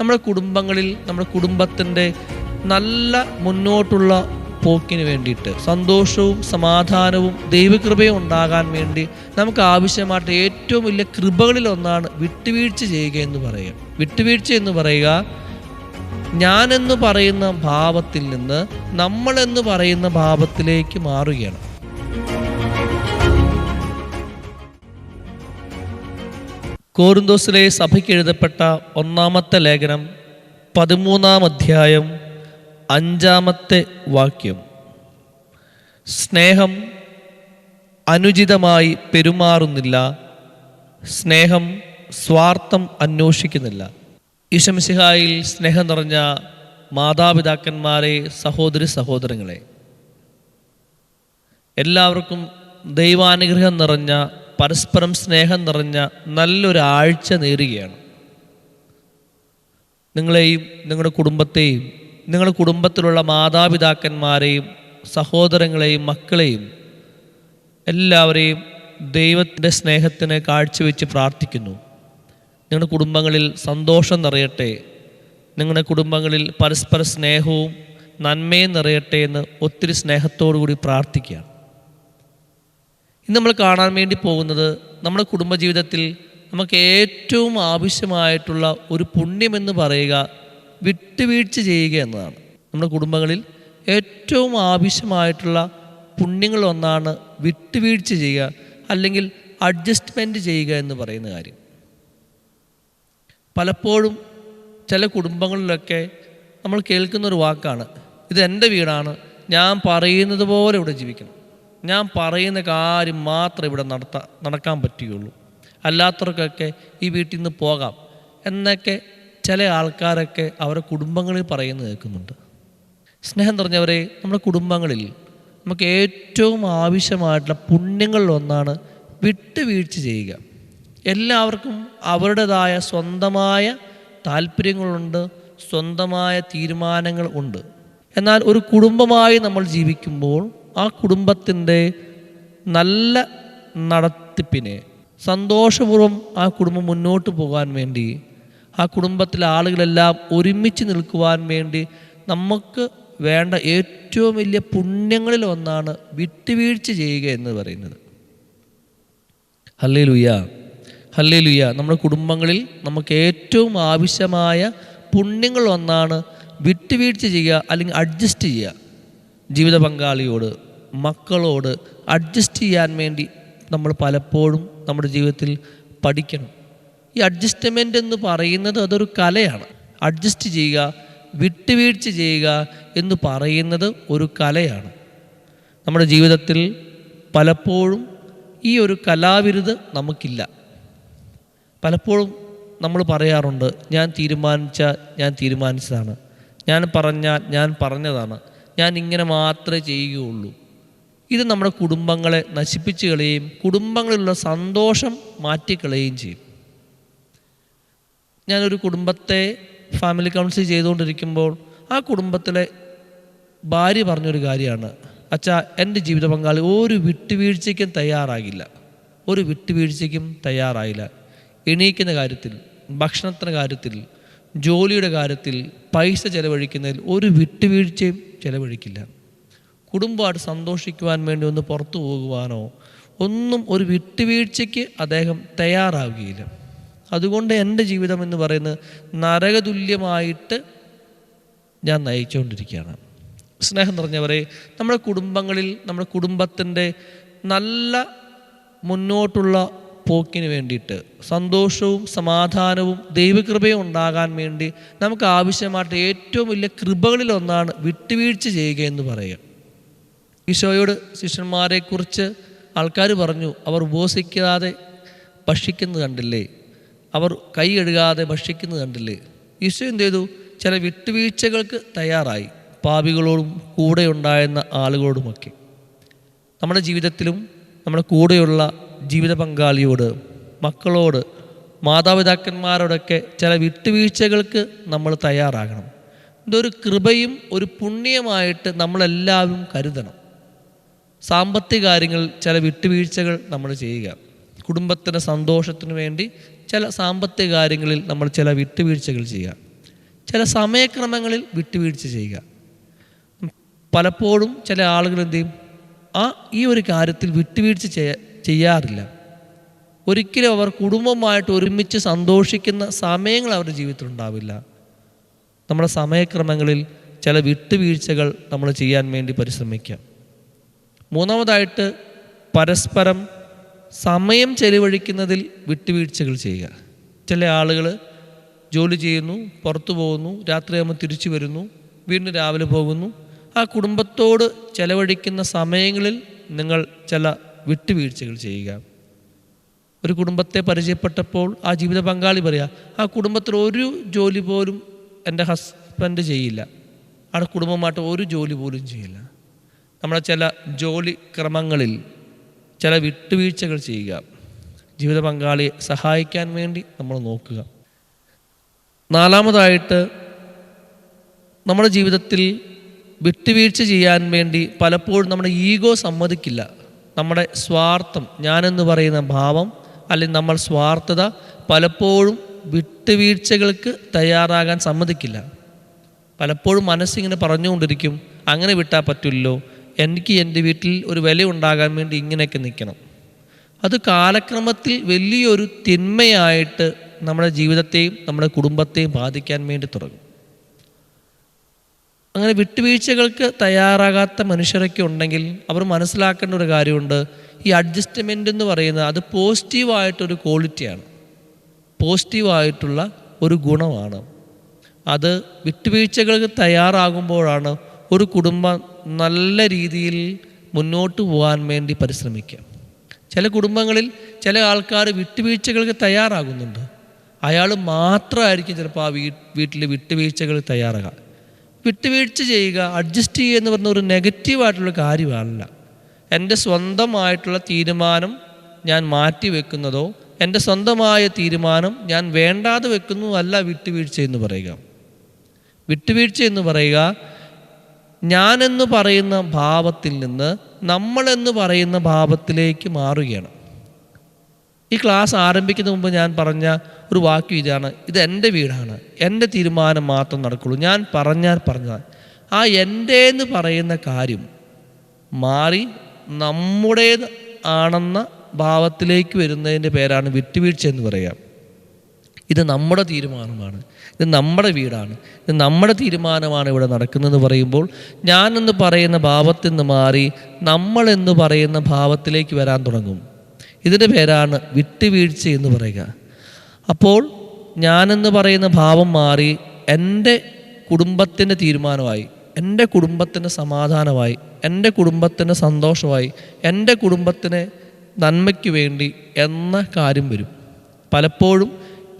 നമ്മുടെ കുടുംബങ്ങളിൽ, നമ്മുടെ കുടുംബത്തിൻ്റെ നല്ല മുന്നോട്ടുള്ള പോക്കിന് വേണ്ടിയിട്ട്, സന്തോഷവും സമാധാനവും ദൈവകൃപയും ഉണ്ടാകാൻ വേണ്ടി നമുക്ക് ആവശ്യമായിട്ട് ഏറ്റവും വലിയ കൃപകളിലൊന്നാണ് വിട്ടുവീഴ്ച ചെയ്യുക എന്ന് പറയുക. വിട്ടുവീഴ്ച എന്ന് പറയുക, ഞാനെന്ന് പറയുന്ന ഭാവത്തിൽ നിന്ന് നമ്മളെന്ന് പറയുന്ന ഭാവത്തിലേക്ക് മാറുകയാണ്. കോരിന്തോസിലെ സഭയ്ക്ക് എഴുതപ്പെട്ട ഒന്നാമത്തെ ലേഖനം 13-ാം അധ്യായം 5-ാമത്തെ വാക്യം. സ്നേഹം അനുചിതമായി പെരുമാറുന്നില്ല, സ്നേഹം സ്വാർത്ഥം അന്വേഷിക്കുന്നില്ല. ഈശോ മിശിഹായിൽ സ്നേഹം നിറഞ്ഞ മാതാപിതാക്കന്മാരെ, സഹോദരി സഹോദരങ്ങളെ, എല്ലാവർക്കും ദൈവാനുഗ്രഹം നിറഞ്ഞ, പരസ്പരം സ്നേഹം നിറഞ്ഞ നല്ലൊരു ആഴ്ച നേരുകയാണ്. നിങ്ങളെയും നിങ്ങളുടെ കുടുംബത്തെയും നിങ്ങളുടെ കുടുംബത്തിലുള്ള മാതാപിതാക്കന്മാരെയും സഹോദരങ്ങളെയും മക്കളെയും എല്ലാവരെയും ദൈവത്തിൻ്റെ സ്നേഹത്തിന് കാഴ്ചവെച്ച് പ്രാർത്ഥിക്കുന്നു. നിങ്ങളുടെ കുടുംബങ്ങളിൽ സന്തോഷം നിറയട്ടെ, നിങ്ങളുടെ കുടുംബങ്ങളിൽ പരസ്പര സ്നേഹവും നന്മയും നിറയട്ടെ എന്ന് ഒത്തിരി സ്നേഹത്തോടു കൂടി പ്രാർത്ഥിക്കുകയാണ്. ഇന്ന് നമ്മൾ കാണാൻ വേണ്ടി പോകുന്നത്, നമ്മുടെ കുടുംബജീവിതത്തിൽ നമുക്ക് ഏറ്റവും ആവശ്യമായിട്ടുള്ള ഒരു പുണ്യമെന്ന് പറയുക വിട്ടുവീഴ്ച ചെയ്യുക എന്നതാണ്. നമ്മുടെ കുടുംബങ്ങളിൽ ഏറ്റവും ആവശ്യമായിട്ടുള്ള പുണ്യങ്ങളൊന്നാണ് വിട്ടുവീഴ്ച ചെയ്യുക, അല്ലെങ്കിൽ അഡ്ജസ്റ്റ്മെൻറ്റ് ചെയ്യുക എന്ന് പറയുന്ന കാര്യം. പലപ്പോഴും ചില കുടുംബങ്ങളിലൊക്കെ നമ്മൾ കേൾക്കുന്നൊരു വാക്കാണ്, ഇത് എൻ്റെ വീടാണ്, ഞാൻ പറയുന്നത് പോലെ ഇവിടെ ജീവിക്കണം, ഞാൻ പറയുന്ന കാര്യം മാത്രമേ ഇവിടെ നടക്കാൻ പറ്റുകയുള്ളൂ, അല്ലാത്തവർക്കൊക്കെ ഈ വീട്ടിൽ നിന്ന് പോകാം എന്നൊക്കെ ചില ആൾക്കാരൊക്കെ അവരുടെ കുടുംബങ്ങളിൽ പറയുന്നത് കേൾക്കുന്നുണ്ട്. സ്നേഹം നിറഞ്ഞവരെ, നമ്മുടെ കുടുംബങ്ങളിൽ നമുക്ക് ഏറ്റവും ആവശ്യമായിട്ടുള്ള പുണ്യങ്ങളിലൊന്നാണ് വിട്ടുവീഴ്ച ചെയ്യുക. എല്ലാവർക്കും അവരുടേതായ സ്വന്തമായ താല്പര്യങ്ങളുണ്ട്, സ്വന്തമായ തീരുമാനങ്ങൾ ഉണ്ട്. എന്നാൽ ഒരു കുടുംബമായി നമ്മൾ ജീവിക്കുമ്പോൾ ആ കുടുംബത്തിൻ്റെ നല്ല നടത്തിപ്പിനെ, സന്തോഷപൂർവ്വം ആ കുടുംബം മുന്നോട്ട് പോകാൻ വേണ്ടി, ആ കുടുംബത്തിലെ ആളുകളെല്ലാം ഒരുമിച്ച് നിൽക്കുവാൻ വേണ്ടി നമുക്ക് വേണ്ട ഏറ്റവും വലിയ പുണ്യങ്ങളിൽ ഒന്നാണ് വിട്ടുവീഴ്ച ചെയ്യുക എന്ന് പറയുന്നത്. Hallelujah, hallelujah. നമ്മുടെ കുടുംബങ്ങളിൽ നമുക്ക് ഏറ്റവും ആവശ്യമായ പുണ്യങ്ങൾ ഒന്നാണ് വിട്ടുവീഴ്ച ചെയ്യുക, അല്ലെങ്കിൽ അഡ്ജസ്റ്റ് ചെയ്യുക. ജീവിത പങ്കാളിയോട്, മക്കളോട് അഡ്ജസ്റ്റ് ചെയ്യാൻ വേണ്ടി നമ്മൾ പലപ്പോഴും നമ്മുടെ ജീവിതത്തിൽ പഠിക്കണം. ഈ അഡ്ജസ്റ്റ്മെൻ്റ് എന്ന് പറയുന്നത് അതൊരു കലയാണ്. അഡ്ജസ്റ്റ് ചെയ്യുക, വിട്ടുവീഴ്ച ചെയ്യുക എന്ന് പറയുന്നത് ഒരു കലയാണ്. നമ്മുടെ ജീവിതത്തിൽ പലപ്പോഴും ഈ ഒരു കലാവിരുത് നമുക്കില്ല. പലപ്പോഴും നമ്മൾ പറയാറുണ്ട്, ഞാൻ തീരുമാനിച്ചതാണ്, ഞാൻ പറഞ്ഞാൽ ഞാൻ പറഞ്ഞതാണ്, ഞാൻ ഇങ്ങനെ മാത്രമേ ചെയ്യുകയുള്ളൂ. ഇത് നമ്മുടെ കുടുംബങ്ങളെ നശിപ്പിച്ച് കളയുകയും കുടുംബങ്ങളിലുള്ള സന്തോഷം മാറ്റിക്കളയുകയും ചെയ്യും. ഞാനൊരു കുടുംബത്തെ ഫാമിലി കൗൺസിൽ ചെയ്തുകൊണ്ടിരിക്കുമ്പോൾ ആ കുടുംബത്തിലെ ഭാര്യ പറഞ്ഞൊരു കാര്യമാണ്, അച്ഛാ, എൻ്റെ ജീവിത പങ്കാളി ഒരു വിട്ടുവീഴ്ചയ്ക്കും തയ്യാറായില്ല. എണീക്കുന്ന കാര്യത്തിൽ, ഭക്ഷണത്തിൻ്റെ കാര്യത്തിൽ, ജോലിയുടെ കാര്യത്തിൽ, പൈസ ചെലവഴിക്കുന്നതിൽ ഒരു വിട്ടുവീഴ്ചയും ചെലവഴിക്കില്ല. കുടുംബമായിട്ട് സന്തോഷിക്കുവാൻ വേണ്ടി ഒന്ന് പുറത്തു പോകുവാനോ ഒന്നും ഒരു വിട്ടുവീഴ്ചയ്ക്ക് അദ്ദേഹം തയ്യാറാവുകയില്ല. അതുകൊണ്ട് എൻ്റെ ജീവിതം എന്ന് പറയുന്നത് നരകതുല്യമായിട്ട് ഞാൻ നയിച്ചുകൊണ്ടിരിക്കുകയാണ്. സ്നേഹം നിറഞ്ഞവരെ, നമ്മുടെ കുടുംബങ്ങളിൽ, നമ്മുടെ കുടുംബത്തിൻ്റെ നല്ല മുന്നോട്ടുള്ള പോക്കിന് വേണ്ടിയിട്ട്, സന്തോഷവും സമാധാനവും ദൈവകൃപയും ഉണ്ടാകാൻ വേണ്ടി നമുക്ക് ആവശ്യമായിട്ട് ഏറ്റവും വലിയ കൃപകളിലൊന്നാണ് വിട്ടുവീഴ്ച ചെയ്യുക എന്ന് പറയുക. ഈശോയോട് ശിഷ്യന്മാരെക്കുറിച്ച് ആൾക്കാർ പറഞ്ഞു, അവർ ഉപവസിക്കാതെ ഭക്ഷിക്കുന്നത് കണ്ടില്ലേ, അവർ കൈ കഴുകാതെ ഭക്ഷിക്കുന്നത് കണ്ടില്ലേ. ഈശോ എന്ത് ചെയ്തു? ചില വിട്ടുവീഴ്ചകൾക്ക് തയ്യാറായി, പാപികളോടും കൂടെ ഉണ്ടായിരുന്ന ആളുകളോടുമൊക്കെ. നമ്മുടെ ജീവിതത്തിലും നമ്മുടെ കൂടെയുള്ള ജീവിത പങ്കാളിയോട്, മക്കളോട്, മാതാപിതാക്കന്മാരോടൊക്കെ ചില വിട്ടുവീഴ്ചകൾക്ക് നമ്മൾ തയ്യാറാകണം. ഇതൊരു കൃപയും ഒരു പുണ്യമായിട്ട് നമ്മളെല്ലാവരും കരുതണം. സാമ്പത്തിക കാര്യങ്ങളിൽ ചില വിട്ടുവീഴ്ചകൾ നമ്മൾ ചെയ്യുക. കുടുംബത്തിൻ്റെ സന്തോഷത്തിന് വേണ്ടി ചില സാമ്പത്തിക കാര്യങ്ങളിൽ നമ്മൾ ചില വിട്ടുവീഴ്ചകൾ ചെയ്യുക. ചില സമയക്രമങ്ങളിൽ വിട്ടുവീഴ്ച ചെയ്യുക. പലപ്പോഴും ചില ആളുകൾ എന്ത് ചെയ്യും, ഈ ഒരു കാര്യത്തിൽ വിട്ടുവീഴ്ച ചെയ്യാറില്ല. ഒരിക്കലും അവർ കുടുംബമായിട്ട് ഒരുമിച്ച് സന്തോഷിക്കുന്ന സമയങ്ങൾ അവരുടെ ജീവിതത്തിൽ ഉണ്ടാവില്ല. നമ്മുടെ സമയക്രമങ്ങളിൽ ചില വിട്ടുവീഴ്ചകൾ നമ്മൾ ചെയ്യാൻ വേണ്ടി പരിശ്രമിക്കാം. മൂന്നാമതായിട്ട്, പരസ്പരം സമയം ചെലവഴിക്കുന്നതിൽ വിട്ടുവീഴ്ചകൾ ചെയ്യുക. ചില ആളുകൾ ജോലി ചെയ്യുന്നു, പുറത്തു പോകുന്നു, രാത്രിയാകുമ്പോൾ തിരിച്ചു വരുന്നു, വീണ്ടും രാവിലെ പോകുന്നു. ആ കുടുംബത്തോട് ചെലവഴിക്കുന്ന സമയങ്ങളിൽ നിങ്ങൾ ചില വിട്ടുവീഴ്ചകൾ ചെയ്യുക. ഒരു കുടുംബത്തെ പരിചയപ്പെട്ടപ്പോൾ ആ ജീവിത പങ്കാളി പറയുക, ആ കുടുംബത്തിൽ ഒരു ജോലി പോലും എൻ്റെ ഹസ്ബൻഡ് ചെയ്യില്ല, അവിടെ കുടുംബമായിട്ട് ഒരു ജോലി പോലും ചെയ്യില്ല. നമ്മളെ ചില ജോലി ക്രമങ്ങളിൽ ചില വിട്ടുവീഴ്ചകൾ ചെയ്യുക. ജീവിത പങ്കാളിയെ സഹായിക്കാൻ വേണ്ടി നമ്മൾ നോക്കുക. നാലാമതായിട്ട്, നമ്മുടെ ജീവിതത്തിൽ വിട്ടുവീഴ്ച ചെയ്യാൻ വേണ്ടി പലപ്പോഴും നമ്മുടെ ഈഗോ സമ്മതിക്കില്ല. നമ്മുടെ സ്വാർത്ഥം, ഞാനെന്ന് പറയുന്ന ഭാവം അല്ലെങ്കിൽ നമ്മൾ സ്വാർത്ഥത പലപ്പോഴും വിട്ടുവീഴ്ചകൾക്ക് തയ്യാറാകാൻ സമ്മതിക്കില്ല. പലപ്പോഴും മനസ്സിങ്ങനെ പറഞ്ഞുകൊണ്ടിരിക്കും, അങ്ങനെ വിട്ടാൽ പറ്റില്ലല്ലോ, എനിക്ക് എൻ്റെ വീട്ടിൽ ഒരു വില ഉണ്ടാകാൻ വേണ്ടി ഇങ്ങനെയൊക്കെ നിൽക്കണം. അത് കാലക്രമത്തിൽ വലിയൊരു തിന്മയായിട്ട് നമ്മുടെ ജീവിതത്തെയും നമ്മുടെ കുടുംബത്തെയും ബാധിക്കാൻ വേണ്ടി തുടങ്ങും. അങ്ങനെ വിട്ടുവീഴ്ചകൾക്ക് തയ്യാറാകാത്ത മനുഷ്യരൊക്കെ ഉണ്ടെങ്കിൽ അവർ മനസ്സിലാക്കേണ്ട ഒരു കാര്യമുണ്ട്, ഈ അഡ്ജസ്റ്റ്മെൻ്റ് എന്ന് പറയുന്നത് അത് പോസിറ്റീവായിട്ടൊരു ക്വാളിറ്റിയാണ്, പോസിറ്റീവായിട്ടുള്ള ഒരു ഗുണമാണ്. അത് വിട്ടുവീഴ്ചകൾക്ക് തയ്യാറാകുമ്പോഴാണ് ഒരു കുടുംബം നല്ല രീതിയിൽ മുന്നോട്ട് പോകാൻ വേണ്ടി പരിശ്രമിക്കുക. ചില കുടുംബങ്ങളിൽ ചില ആൾക്കാർ വിട്ടുവീഴ്ചകൾക്ക് തയ്യാറാകുന്നുണ്ട്, അയാൾ മാത്രമായിരിക്കും ചിലപ്പോൾ ആ വീട്ടിൽ വിട്ടുവീഴ്ചകൾ തയ്യാറാകുക. വിട്ടുവീഴ്ച ചെയ്യുക, അഡ്ജസ്റ്റ് ചെയ്യുക എന്ന് പറഞ്ഞ ഒരു നെഗറ്റീവായിട്ടുള്ള കാര്യമല്ല. എൻ്റെ സ്വന്തമായിട്ടുള്ള തീരുമാനം ഞാൻ മാറ്റി വെക്കുന്നതോ എൻ്റെ സ്വന്തമായ തീരുമാനം ഞാൻ വേണ്ടാതെ വെക്കുന്നതല്ല വിട്ടുവീഴ്ച എന്ന് പറയുക. വിട്ടുവീഴ്ച എന്ന് പറയുക, ഞാനെന്ന് പറയുന്ന ഭാവത്തിൽ നിന്ന് നമ്മളെന്ന് പറയുന്ന ഭാവത്തിലേക്ക് മാറുകയാണ്. ഈ ക്ലാസ് ആരംഭിക്കുന്ന മുമ്പ് ഞാൻ പറഞ്ഞ ഒരു വാക്യം ഇതാണ്, ഇത് എൻ്റെ വീടാണ്, എൻ്റെ തീരുമാനം മാത്രം നടക്കുള്ളൂ, ഞാൻ പറഞ്ഞാൽ ആ എൻ്റെ എന്ന് പറയുന്ന കാര്യം മാറി നമ്മുടേത് ആണെന്ന ഭാവത്തിലേക്ക് വരുന്നതിൻ്റെ പേരാണ് വിട്ടുവീഴ്ച എന്ന് പറയുക. ഇത് നമ്മുടെ തീരുമാനമാണ്, ഇത് നമ്മുടെ വീടാണ്, ഇത് നമ്മുടെ തീരുമാനമാണ് ഇവിടെ നടക്കുന്നതെന്ന് പറയുമ്പോൾ ഞാനെന്ന് പറയുന്ന ഭാവത്തിൽ നിന്ന് മാറി നമ്മളെന്ന് പറയുന്ന ഭാവത്തിലേക്ക് വരാൻ തുടങ്ങും. ഇതിൻ്റെ പേരാണ് വിട്ടുവീഴ്ച എന്ന് പറയുക. അപ്പോൾ ഞാനെന്ന് പറയുന്ന ഭാവം മാറി എൻ്റെ കുടുംബത്തിൻ്റെ തീരുമാനമായി, എൻ്റെ കുടുംബത്തിൻ്റെ സമാധാനമായി, എൻ്റെ കുടുംബത്തിൻ്റെ സന്തോഷമായി, എൻ്റെ കുടുംബത്തിന് നന്മയ്ക്ക് വേണ്ടി എന്ന കാര്യം വരും. പലപ്പോഴും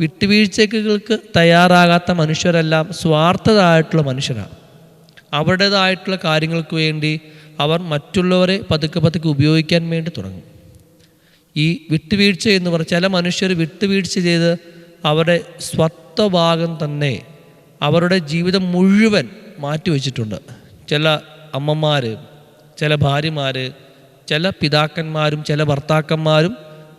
വിട്ടുവീഴ്ചകൾക്ക് തയ്യാറാകാത്ത മനുഷ്യരെല്ലാം സ്വാർത്ഥരായിട്ടുള്ള മനുഷ്യരാണ്. അവരുടേതായിട്ടുള്ള കാര്യങ്ങൾക്ക് വേണ്ടി അവർ മറ്റുള്ളവരെ പതുക്കെ ഉപയോഗിക്കാൻ വേണ്ടി തുടങ്ങും. ഈ വിട്ടുവീഴ്ച എന്ന് പറഞ്ഞാൽ ചില മനുഷ്യർ വിട്ടുവീഴ്ച ചെയ്ത് അവരുടെ സ്വത്വഭാഗം തന്നെ അവരുടെ ജീവിതം മുഴുവൻ മാറ്റിവെച്ചിട്ടുണ്ട്. ചില അമ്മമാർ, ചില ഭാര്യമാർ, ചില പിതാക്കന്മാരും ചില ഭർത്താക്കന്മാരും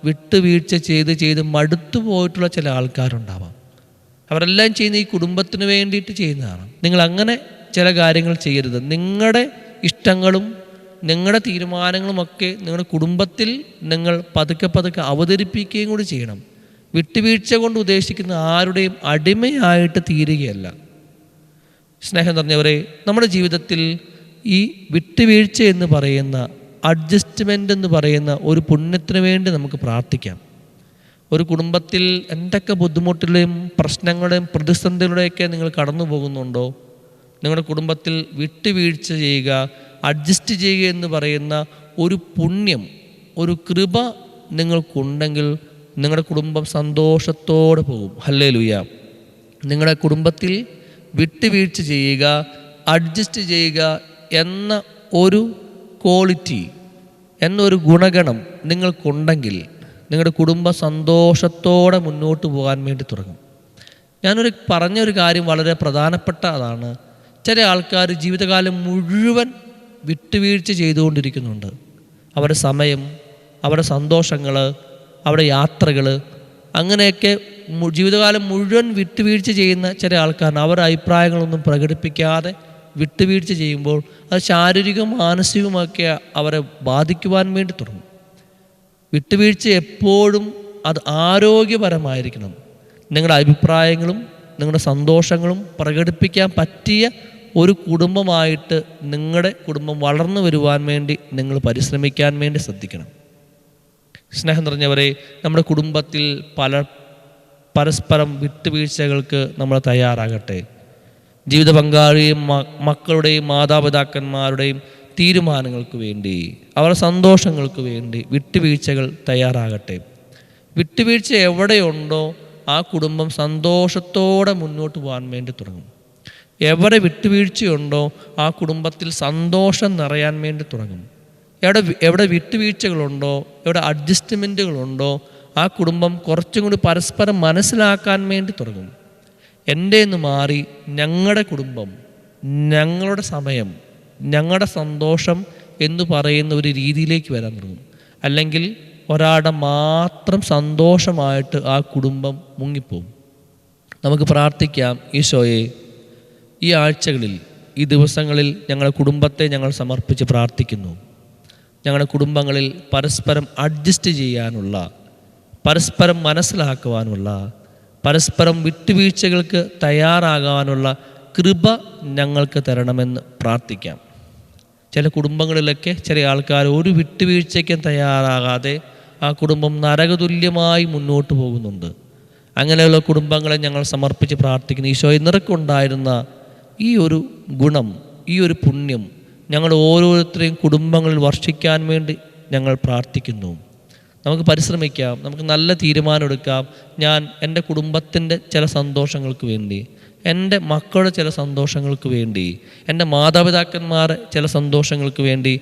വിട്ടുവീഴ്ച ചെയ്ത് മടുത്തു പോയിട്ടുള്ള ചില ആൾക്കാരുണ്ടാവാം. അവരെല്ലാം ചെയ്യുന്ന ഈ കുടുംബത്തിന് വേണ്ടിയിട്ട് ചെയ്യുന്നതാണ്. നിങ്ങൾ അങ്ങനെ ചില കാര്യങ്ങൾ ചെയ്യരുത്. നിങ്ങളുടെ ഇഷ്ടങ്ങളും നിങ്ങളുടെ തീരുമാനങ്ങളുമൊക്കെ നിങ്ങളുടെ കുടുംബത്തിൽ നിങ്ങൾ പതുക്കെ അവതരിപ്പിക്കുകയും കൂടി ചെയ്യണം. വിട്ടുവീഴ്ച കൊണ്ട് ഉദ്ദേശിക്കുന്ന ആരുടെയും അടിമയായിട്ട് തീരുകയല്ല. സ്നേഹം നിറഞ്ഞവരെ, നമ്മുടെ ജീവിതത്തിൽ ഈ വിട്ടുവീഴ്ച എന്ന് പറയുന്ന, അഡ്ജസ്റ്റ്മെൻ്റ് എന്ന് പറയുന്ന ഒരു പുണ്യത്തിന് വേണ്ടി നമുക്ക് പ്രാർത്ഥിക്കാം. ഒരു കുടുംബത്തിൽ എന്തൊക്കെ ബുദ്ധിമുട്ടിലെയും പ്രശ്നങ്ങളുടെയും പ്രതിസന്ധികളുടെയൊക്കെ നിങ്ങൾ കടന്നു പോകുന്നുണ്ടോ, നിങ്ങളുടെ കുടുംബത്തിൽ വിട്ടുവീഴ്ച ചെയ്യുക, അഡ്ജസ്റ്റ് ചെയ്യുക എന്ന് പറയുന്ന ഒരു പുണ്യം, ഒരു കൃപ നിങ്ങൾക്കുണ്ടെങ്കിൽ നിങ്ങളുടെ കുടുംബം സന്തോഷത്തോടെ പോകും. ഹല്ലേലൂയ. നിങ്ങളുടെ കുടുംബത്തിൽ വിട്ടുവീഴ്ച ചെയ്യുക, അഡ്ജസ്റ്റ് ചെയ്യുക എന്ന ഒരു ക്വാളിറ്റി, എന്നൊരു ഗുണഗണം നിങ്ങൾക്കുണ്ടെങ്കിൽ നിങ്ങളുടെ കുടുംബം സന്തോഷത്തോടെ മുന്നോട്ട് പോകാൻ വേണ്ടി തുടങ്ങും. പറഞ്ഞൊരു കാര്യം വളരെ പ്രധാനപ്പെട്ട അതാണ്. ചില ആൾക്കാർ ജീവിതകാലം മുഴുവൻ വിട്ടുവീഴ്ച ചെയ്തുകൊണ്ടിരിക്കുന്നുണ്ട്. അവരുടെ സമയം, അവരുടെ സന്തോഷങ്ങൾ, അവരുടെ യാത്രകൾ, അങ്ങനെയൊക്കെ ജീവിതകാലം മുഴുവൻ വിട്ടുവീഴ്ച ചെയ്യുന്ന ചില ആൾക്കാരുണ്ട്. അവരുടെ അഭിപ്രായങ്ങളൊന്നും പ്രകടിപ്പിക്കാതെ വിട്ടുവീഴ്ച ചെയ്യുമ്പോൾ അത് ശാരീരികവും മാനസികവുമൊക്കെ അവരെ ബാധിക്കുവാൻ വേണ്ടി തുടങ്ങും. വിട്ടുവീഴ്ച എപ്പോഴും അത് ആരോഗ്യപരമായിരിക്കണം. നിങ്ങളുടെ അഭിപ്രായങ്ങളും നിങ്ങളുടെ സന്തോഷങ്ങളും പ്രകടിപ്പിക്കാൻ പറ്റിയ ഒരു കുടുംബമായിട്ട് നിങ്ങളുടെ കുടുംബം വളർന്നു വരുവാൻ വേണ്ടി നിങ്ങൾ പരിശ്രമിക്കാൻ വേണ്ടി ശ്രദ്ധിക്കണം. സ്നേഹം നിറഞ്ഞവരെ, നമ്മുടെ കുടുംബത്തിൽ പരസ്പരം വിട്ടുവീഴ്ചകൾക്ക് നമ്മൾ തയ്യാറാകട്ടെ. ജീവിത പങ്കാളിയും മക്കളുടെയും മാതാപിതാക്കന്മാരുടെയും തീരുമാനങ്ങൾക്ക് വേണ്ടി, അവരുടെ സന്തോഷങ്ങൾക്ക് വേണ്ടി വിട്ടുവീഴ്ചകൾ തയ്യാറാകട്ടെ. വിട്ടുവീഴ്ച എവിടെയുണ്ടോ ആ കുടുംബം സന്തോഷത്തോടെ മുന്നോട്ട് പോകാൻ വേണ്ടി തുടങ്ങും. എവിടെ വിട്ടുവീഴ്ചയുണ്ടോ ആ കുടുംബത്തിൽ സന്തോഷം നിറയാൻ വേണ്ടി തുടങ്ങും. എവിടെ വിട്ടുവീഴ്ചകളുണ്ടോ, എവിടെ അഡ്ജസ്റ്റ്മെൻറ്റുകളുണ്ടോ ആ കുടുംബം കുറച്ചും കൂടി പരസ്പരം മനസ്സിലാക്കാൻ വേണ്ടി തുടങ്ങും. എൻ്റെ നിന്ന് മാറി ഞങ്ങളുടെ കുടുംബം, ഞങ്ങളുടെ സമയം, ഞങ്ങളുടെ സന്തോഷം എന്ന് പറയുന്ന ഒരു രീതിയിലേക്ക് വരാൻ തുടങ്ങും. അല്ലെങ്കിൽ ഒരാളുടെ മാത്രം സന്തോഷമായിട്ട് ആ കുടുംബം മുങ്ങിപ്പോവും. നമുക്ക് പ്രാർത്ഥിക്കാം. ഈശോയെ, ഈ ആഴ്ചകളിൽ, ഈ ദിവസങ്ങളിൽ ഞങ്ങളുടെ കുടുംബത്തെ ഞങ്ങൾ സമർപ്പിച്ച് പ്രാർത്ഥിക്കുന്നു. ഞങ്ങളുടെ കുടുംബങ്ങളിൽ പരസ്പരം അഡ്ജസ്റ്റ് ചെയ്യാനുള്ള, പരസ്പരം മനസ്സിലാക്കുവാനുള്ള, പരസ്പരം വിട്ടുവീഴ്ചകൾക്ക് തയ്യാറാകാനുള്ള കൃപ ഞങ്ങൾക്ക് തരണമെന്ന് പ്രാർത്ഥിക്കാം. ചില കുടുംബങ്ങളിലൊക്കെ ചില ആൾക്കാർ ഒരു വിട്ടുവീഴ്ചയ്ക്കും തയ്യാറാകാതെ ആ കുടുംബം നരകതുല്യമായി മുന്നോട്ട് പോകുന്നുണ്ട്. അങ്ങനെയുള്ള കുടുംബങ്ങളെ ഞങ്ങൾ സമർപ്പിച്ച് പ്രാർത്ഥിക്കുന്നു. ഈശോയെ, നിനക്കുണ്ടായിരുന്ന ഈ ഒരു ഗുണം, ഈ ഒരു പുണ്യം ഞങ്ങൾ ഓരോരുത്തരെയും കുടുംബങ്ങളിൽ വർഷിക്കാൻ വേണ്ടി ഞങ്ങൾ പ്രാർത്ഥിക്കുന്നു. നമുക്ക് പരിശ്രമിക്കാം, നമുക്ക് നല്ല തീരുമാനമെടുക്കാം. ഞാൻ എൻ്റെ കുടുംബത്തിൻ്റെ ചില സന്തോഷങ്ങൾക്ക് വേണ്ടി, എൻ്റെ മക്കളുടെ ചില സന്തോഷങ്ങൾക്ക് വേണ്ടി, എൻ്റെ മാതാപിതാക്കന്മാരുടെ ചില സന്തോഷങ്ങൾക്ക് വേണ്ടി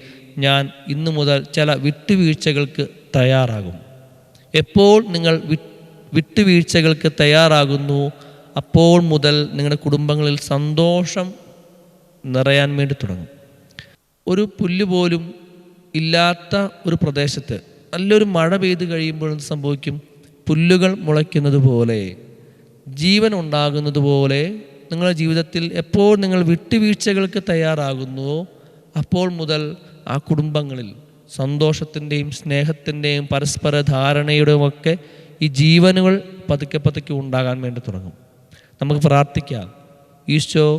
ഞാൻ ഇന്നു മുതൽ ചില വിട്ടുവീഴ്ചകൾക്ക് തയ്യാറാകും. എപ്പോൾ നിങ്ങൾ വിട്ടുവീഴ്ചകൾക്ക് തയ്യാറാകുന്നു, അപ്പോൾ മുതൽ നിങ്ങളുടെ കുടുംബങ്ങളിൽ സന്തോഷം നിറയാൻ വേണ്ടി തുടങ്ങും. ഒരു പുല്ല് പോലും ഇല്ലാത്ത ഒരു പ്രദേശത്ത് നല്ലൊരു മഴ പെയ്ത് കഴിയുമ്പോൾ എന്ത് സംഭവിക്കും? പുല്ലുകൾ മുളയ്ക്കുന്നത് പോലെ, ജീവൻ ഉണ്ടാകുന്നത് പോലെ നിങ്ങളുടെ ജീവിതത്തിൽ എപ്പോൾ നിങ്ങൾ വിട്ടുവീഴ്ചകൾക്ക് തയ്യാറാകുന്നുവോ അപ്പോൾ മുതൽ ആ കുടുംബങ്ങളിൽ സന്തോഷത്തിൻ്റെയും സ്നേഹത്തിൻ്റെയും പരസ്പര ധാരണയുടെയും ഒക്കെ ഈ ജീവനുകൾ പതുക്കെ പതുക്കെ ഉണ്ടാകാൻ വേണ്ടി തുടങ്ങും. നമുക്ക് പ്രാർത്ഥിക്കാം. ഈശോ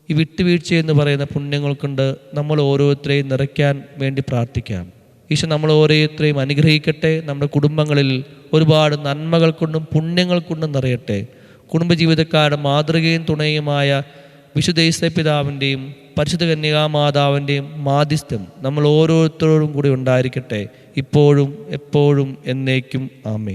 ഈ വിട്ടുവീഴ്ച എന്ന് പറയുന്ന പുണ്യങ്ങൾ കൊണ്ട് നമ്മൾ ഓരോരുത്തരെയും നിറയ്ക്കാൻ വേണ്ടി പ്രാർത്ഥിക്കാം. ഈശോ നമ്മൾ ഓരോരുത്തരെയും അനുഗ്രഹിക്കട്ടെ. നമ്മുടെ കുടുംബങ്ങളിൽ ഒരുപാട് നന്മകൾ കൊണ്ടും പുണ്യങ്ങൾ കൊണ്ടും നിറയട്ടെ. കുടുംബജീവിതക്കാരുടെ മാതൃകയും തുണയുമായ വിശുദ്ധ യേശുപിതാവിൻ്റെയും പരിശുദ്ധ കന്യകാമാതാവിൻ്റെയും മാധ്യസ്ഥം നമ്മൾ ഓരോരുത്തരോടും കൂടി ഉണ്ടായിരിക്കട്ടെ, ഇപ്പോഴും എപ്പോഴും എന്നേക്കും. ആമേൻ.